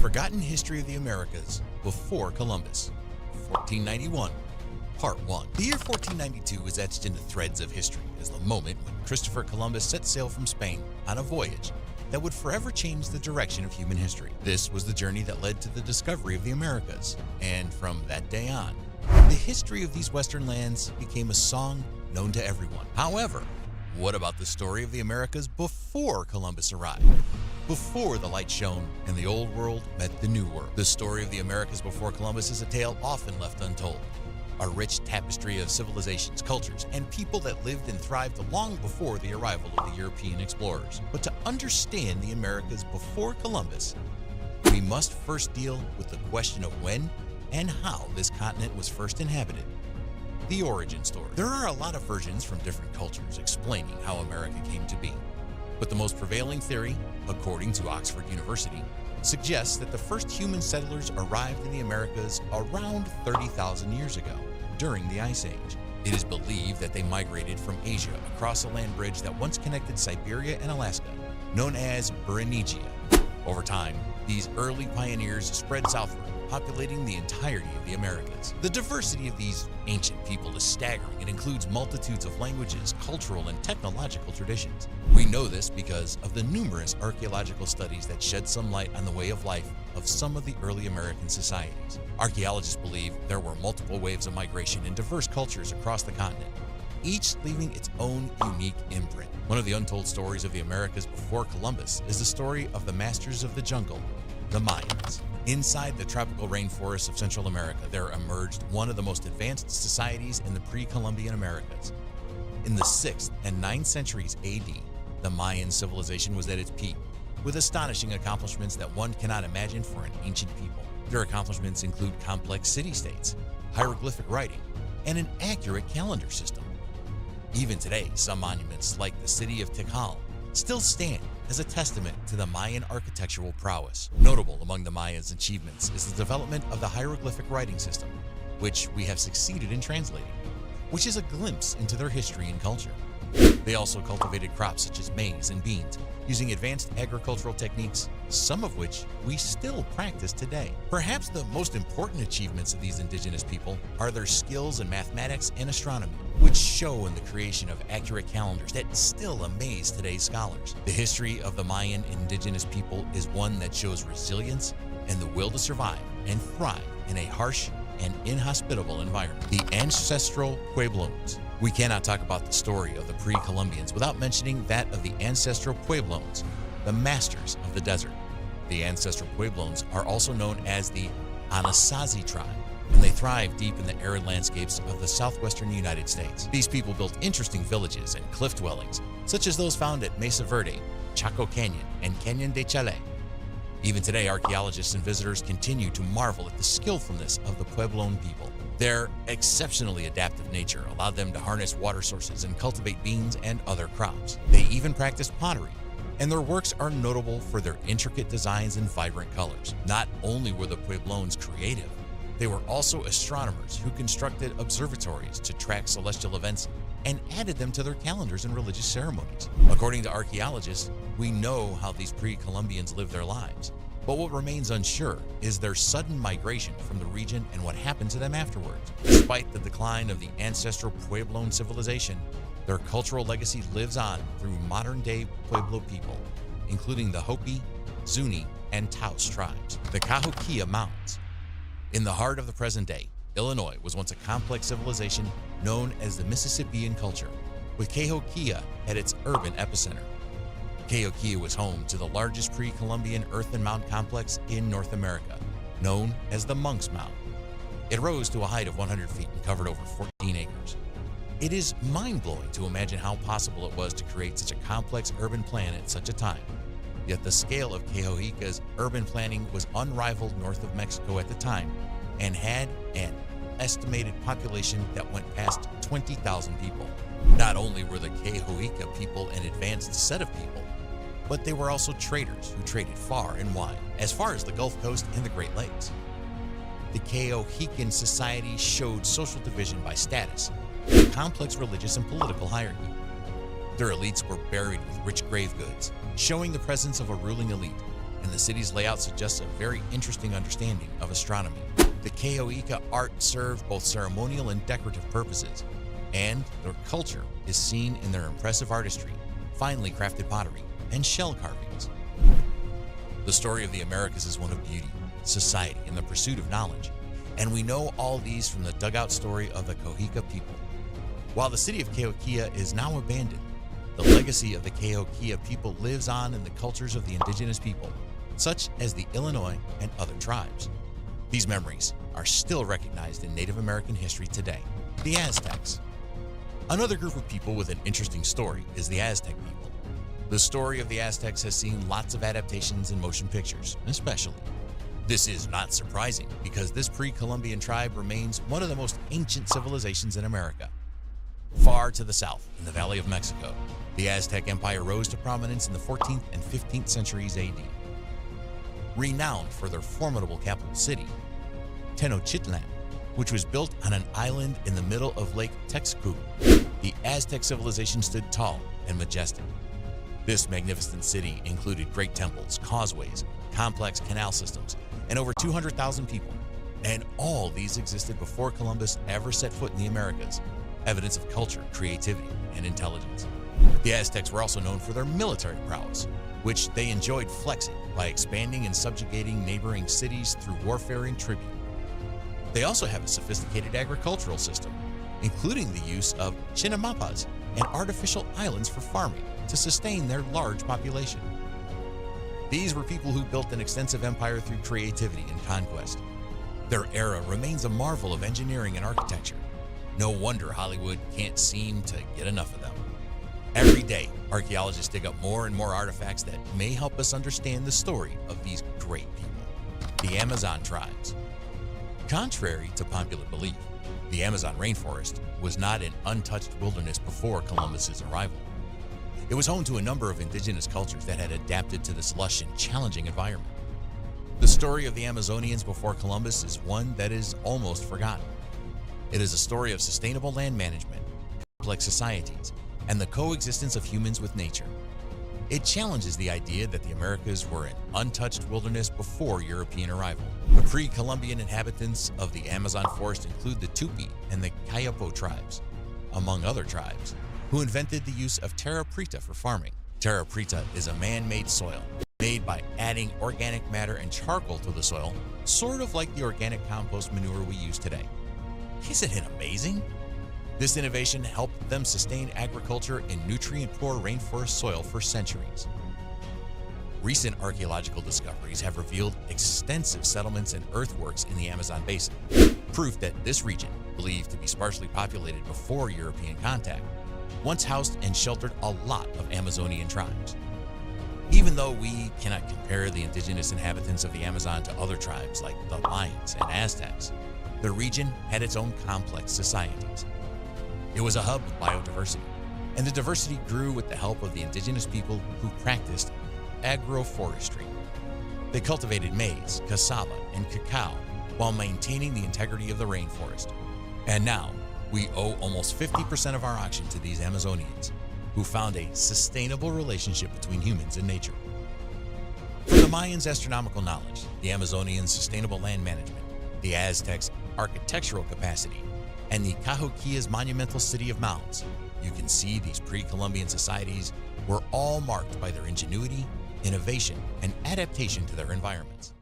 Forgotten History of the Americas Before Columbus, 1491, Part 1. The year 1492 is etched in the threads of history as the moment when Christopher Columbus set sail from Spain on a voyage that would forever change the direction of human history. This was the journey that led to the discovery of the Americas, and from that day on, the history of these western lands became a song known to everyone. However, what about the story of the Americas before Columbus arrived? Before the light shone and the old world met the new world. The story of the Americas before Columbus is a tale often left untold. A rich tapestry of civilizations, cultures, and people that lived and thrived long before the arrival of the European explorers. But to understand the Americas before Columbus, we must first deal with the question of when and how this continent was first inhabited. The origin story. There are a lot of versions from different cultures explaining how America came to be. But the most prevailing theory, according to Oxford University, suggests that the first human settlers arrived in the Americas around 30,000 years ago, during the Ice Age. It is believed that they migrated from Asia across a land bridge that once connected Siberia and Alaska, known as Beringia. Over time, these early pioneers spread southward, populating the entirety of the Americas. The diversity of these ancient people is staggering. It includes multitudes of languages, cultural, and technological traditions. We know this because of the numerous archaeological studies that shed some light on the way of life of some of the early American societies. Archaeologists believe there were multiple waves of migration in diverse cultures across the continent, each leaving its own unique imprint. One of the untold stories of the Americas before Columbus is the story of the masters of the jungle, the Mayans. Inside the tropical rainforests of Central America, there emerged one of the most advanced societies in the pre-Columbian Americas. In the 6th and 9th centuries AD, the Mayan civilization was at its peak, with astonishing accomplishments that one cannot imagine for an ancient people. Their accomplishments include complex city-states, hieroglyphic writing, and an accurate calendar system. Even today, some monuments, like the city of Tikal, still stand as a testament to the Mayan architectural prowess. Notable among the Mayans' achievements is the development of the hieroglyphic writing system, which we have succeeded in translating, which is a glimpse into their history and culture. They also cultivated crops such as maize and beans, using advanced agricultural techniques, some of which we still practice today. Perhaps the most important achievements of these indigenous people are their skills in mathematics and astronomy, which show in the creation of accurate calendars that still amaze today's scholars. The history of the Mayan indigenous people is one that shows resilience and the will to survive and thrive in a harsh and inhospitable environment. The ancestral Pueblones. We cannot talk about the story of the pre-Columbians without mentioning that of the ancestral Pueblones, the masters of the desert. The ancestral Pueblones are also known as the Anasazi tribe, and they thrive deep in the arid landscapes of the southwestern United States. These people built interesting villages and cliff dwellings, such as those found at Mesa Verde, Chaco Canyon, and Canyon de Chalé. Even today, archaeologists and visitors continue to marvel at the skillfulness of the Puebloan people. Their exceptionally adaptive nature allowed them to harness water sources and cultivate beans and other crops. They even practiced pottery, and their works are notable for their intricate designs and vibrant colors. Not only were the Pueblones creative, they were also astronomers who constructed observatories to track celestial events and added them to their calendars and religious ceremonies. According to archaeologists, we know how these pre-Columbians lived their lives, but what remains unsure is their sudden migration from the region and what happened to them afterwards. Despite the decline of the ancestral Puebloan civilization, their cultural legacy lives on through modern-day Pueblo people, including the Hopi, Zuni, and Taos tribes. The Cahokia Mounds. In the heart of the present day, Illinois was once a complex civilization known as the Mississippian culture, with Cahokia at its urban epicenter. Cahokia was home to the largest pre-Columbian earthen mound complex in North America, known as the Monk's Mound. It rose to a height of 100 feet and covered over 14 acres. It is mind-blowing to imagine how possible it was to create such a complex urban plan at such a time. Yet the scale of Cahokia's urban planning was unrivaled north of Mexico at the time and had an estimated population that went past 20,000 people. Not only were the Cahokia people an advanced set of people, but they were also traders who traded far and wide, as far as the Gulf Coast and the Great Lakes. The Cahokian society showed social division by status, and a complex religious and political hierarchy. Their elites were buried with rich grave goods, showing the presence of a ruling elite. and the city's layout suggests a very interesting understanding of astronomy. The Cahoeca art served both ceremonial and decorative purposes, and their culture is seen in their impressive artistry, finely crafted pottery, and shell carvings. The story of the Americas is one of beauty, society, and the pursuit of knowledge, and we know all these from the dugout story of the Cahoeca people. While the city of Cahoeca is now abandoned, the legacy of the Cahoeca people lives on in the cultures of the indigenous people, such as the Illinois and other tribes. These memories are still recognized in Native American history today. The Aztecs. Another group of people with an interesting story is the Aztec people. The story of the Aztecs has seen lots of adaptations in motion pictures, especially. This is not surprising because this pre-Columbian tribe remains one of the most ancient civilizations in America. Far to the south, in the Valley of Mexico, the Aztec Empire rose to prominence in the 14th and 15th centuries AD. Renowned for their formidable capital city, Tenochtitlan, which was built on an island in the middle of Lake Texcoco, the Aztec civilization stood tall and majestic. This magnificent city included great temples, causeways, complex canal systems, and over 200,000 people. And all these existed before Columbus ever set foot in the Americas, evidence of culture, creativity, and intelligence. The Aztecs were also known for their military prowess, which they enjoyed flexing by expanding and subjugating neighboring cities through warfare and tribute. They also have a sophisticated agricultural system, including the use of chinampas and artificial islands for farming to sustain their large population. These were people who built an extensive empire through creativity and conquest. Their era remains a marvel of engineering and architecture. No wonder Hollywood can't seem to get enough of them. Every day, archaeologists dig up more and more artifacts that may help us understand the story of these great people, the Amazon tribes. Contrary to popular belief, the Amazon rainforest was not an untouched wilderness before Columbus's arrival. It was home to a number of indigenous cultures that had adapted to this lush and challenging environment. The story of the Amazonians before Columbus is one that is almost forgotten. It is a story of sustainable land management, complex societies, and the coexistence of humans with nature. It challenges the idea that the Americas were an untouched wilderness before European arrival. The pre-Columbian inhabitants of the Amazon forest include the Tupi and the Kayapo tribes, among other tribes, who invented the use of terra preta for farming. Terra preta is a man-made soil made by adding organic matter and charcoal to the soil, sort of like the organic compost manure we use today. Isn't it amazing? This innovation helped them sustain agriculture in nutrient-poor rainforest soil for centuries. Recent archaeological discoveries have revealed extensive settlements and earthworks in the Amazon basin, proof that this region, believed to be sparsely populated before European contact, once housed and sheltered a lot of Amazonian tribes. Even though we cannot compare the indigenous inhabitants of the Amazon to other tribes like the Mayans and Aztecs, the region had its own complex societies. It was a hub of biodiversity, and the diversity grew with the help of the indigenous people who practiced agroforestry. They cultivated maize, cassava, and cacao while maintaining the integrity of the rainforest. And now, we owe almost 50% of our oxygen to these Amazonians, who found a sustainable relationship between humans and nature. From the Mayans' astronomical knowledge, the Amazonians' sustainable land management, the Aztecs' architectural capacity, and the Cahoeca's monumental city of mounds, you can see these pre-Columbian societies were all marked by their ingenuity, innovation, and adaptation to their environments.